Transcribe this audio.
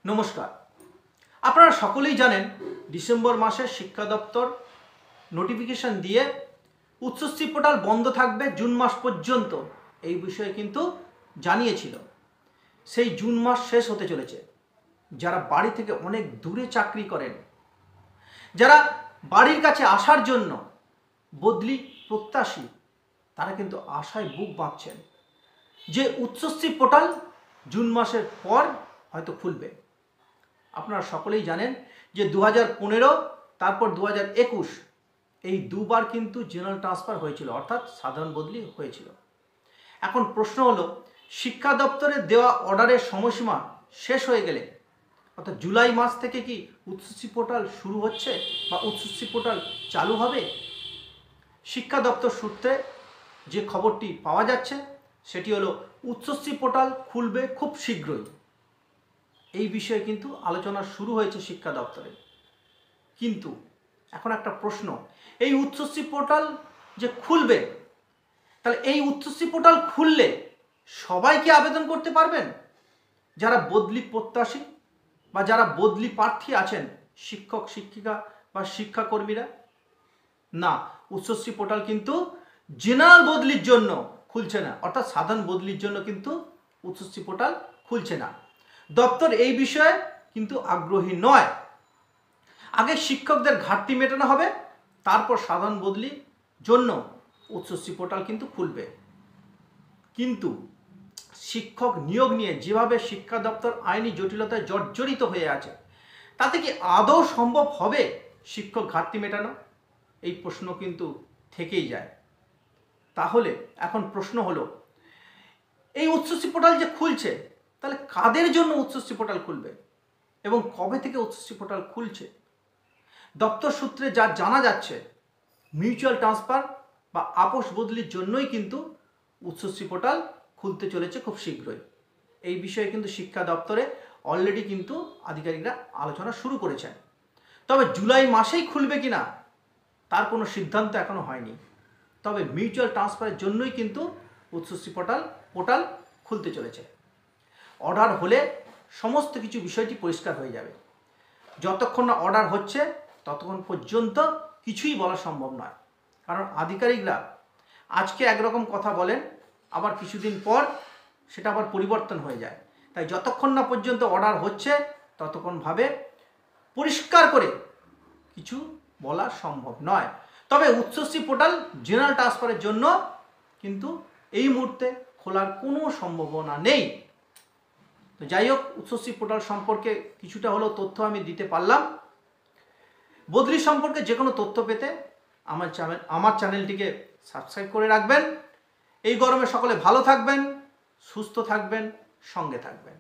নমস্কার। আপনারা সকলেই জানেন ডিসেম্বর মাসে শিক্ষা দপ্তর নোটিফিকেশন দিয়ে উচ্চশিক্ষা পোর্টাল বন্ধ থাকবে জুন মাস পর্যন্ত, এই বিষয়ে কিন্তু জানিয়েছিল। সেই জুন মাস শেষ হতে চলেছে। যারা বাড়ি থেকে অনেক দূরে চাকরি করেন, যারা বাড়ির কাছে আসার জন্য বদলি প্রত্যাশী, তারা কিন্তু আশায় বুক বাঁধছেন যে উচ্চশিক্ষা পোর্টাল জুন মাসের পর হয়তো খুলবে। আপনারা সকলেই জানেন যে 2015 তারপর 2021 এই দুবার কিন্তু জেনারেল ট্রান্সফার হয়েছিল, অর্থাৎ সাধারণ বদলি হয়েছিল। এখন প্রশ্ন হলো, শিক্ষা দপ্তরের দেওয়া অর্ডারের সময়সীমা শেষ হয়ে গেলে, অর্থাৎ জুলাই মাস থেকে কি উচ্চশিক্ষা পোর্টাল শুরু হচ্ছে বা উচ্চশিক্ষা পোর্টাল চালু হবে? শিক্ষা দপ্তর সূত্রে যে খবরটি পাওয়া যাচ্ছে সেটি হলো উচ্চশিক্ষা পোর্টাল খুলবে খুব শীঘ্রই। এই বিষয়ে কিন্তু আলোচনা শুরু হয়েছে শিক্ষা দপ্তরে। কিন্তু এখন একটা প্রশ্ন, এই উচ্চশিক্ষা পোর্টাল যে খুলবে, তাহলে এই উচ্চশিক্ষা পোর্টাল খুললে সবাই কি আবেদন করতে পারবেন? যারা বদলি প্রত্যাশী বা যারা বদলি প্রার্থী আছেন, শিক্ষক শিক্ষিকা বা শিক্ষাকর্মীরা? না, উচ্চশিক্ষা পোর্টাল কিন্তু জেনারেল বদলির জন্য খুলছে না, অর্থাৎ সাধারণ বদলির জন্য কিন্তু উচ্চশিক্ষা পোর্টাল খুলছে না। দপ্তর এই বিষয়ে কিন্তু আগ্রহী নয়। আগে শিক্ষকদের ঘাটতি মেটানো হবে, তারপর সাধারণ বদলির জন্য উচ্চশিক্ষা পোর্টাল কিন্তু খুলবে। কিন্তু শিক্ষক নিয়োগ নিয়ে যেভাবে শিক্ষা দপ্তর আইনি জটিলতায় জর্জরিত হয়ে আছে, তাতে কি আদৌ সম্ভব হবে শিক্ষক ঘাটতি মেটানো? এই প্রশ্ন কিন্তু থেকেই যায়। তাহলে এখন প্রশ্ন হলো, এই উচ্চশিক্ষা পোর্টাল যে খুলছে, তাহলে কাদের জন্য উচ্চশিক্ষা পোর্টাল খুলবে এবং কবে থেকে উচ্চশিক্ষা পোর্টাল খুলছে? দপ্তর সূত্রে যা জানা যাচ্ছে, মিউচুয়াল ট্রান্সফার বা আপোষ বদলির জন্যই কিন্তু উচ্চশিক্ষা পোর্টাল খুলতে চলেছে খুব শীঘ্রই। এই বিষয়ে কিন্তু শিক্ষা দপ্তরে অলরেডি কিন্তু আধিকারিকরা আলোচনা শুরু করেছেন। তবে জুলাই মাসেই খুলবে কিনা তার কোনো সিদ্ধান্ত এখনো হয়নি। তবে মিউচুয়াল ট্রান্সফারের জন্যই কিন্তু উচ্চশিক্ষা পোর্টাল খুলতে চলেছে। অর্ডার হলে সমস্ত কিছু বিষয়টি পরিষ্কার হয়ে যাবে। যতক্ষণ না অর্ডার হচ্ছে ততক্ষণ পর্যন্ত কিছুই বলা সম্ভব নয়। কারণ আধিকারিকরা আজকে একরকম কথা বলেন, আবার কিছুদিন পর সেটা আবার পরিবর্তন হয়ে যায়। তাই যতক্ষণ না পর্যন্ত অর্ডার হচ্ছে ততক্ষণভাবে পরিষ্কার করে কিছু বলা সম্ভব নয়। তবে উচ্চশিক্ষা পোর্টাল জেনারেল ট্রান্সফারের জন্য কিন্তু এই মুহূর্তে খোলার কোনো সম্ভাবনা নেই। তো যাই হোক, উচ্চশিক্ষা পোর্টাল সম্পর্কে কিছুটা হলেও তথ্য আমি দিতে পারলাম। বদলি সম্পর্কে যে কোনো তথ্য পেতে আমার চ্যানেলটিকে সাবস্ক্রাইব করে রাখবেন। এই গরমে সকলে ভালো থাকবেন, সুস্থ থাকবেন, সঙ্গে থাকবেন।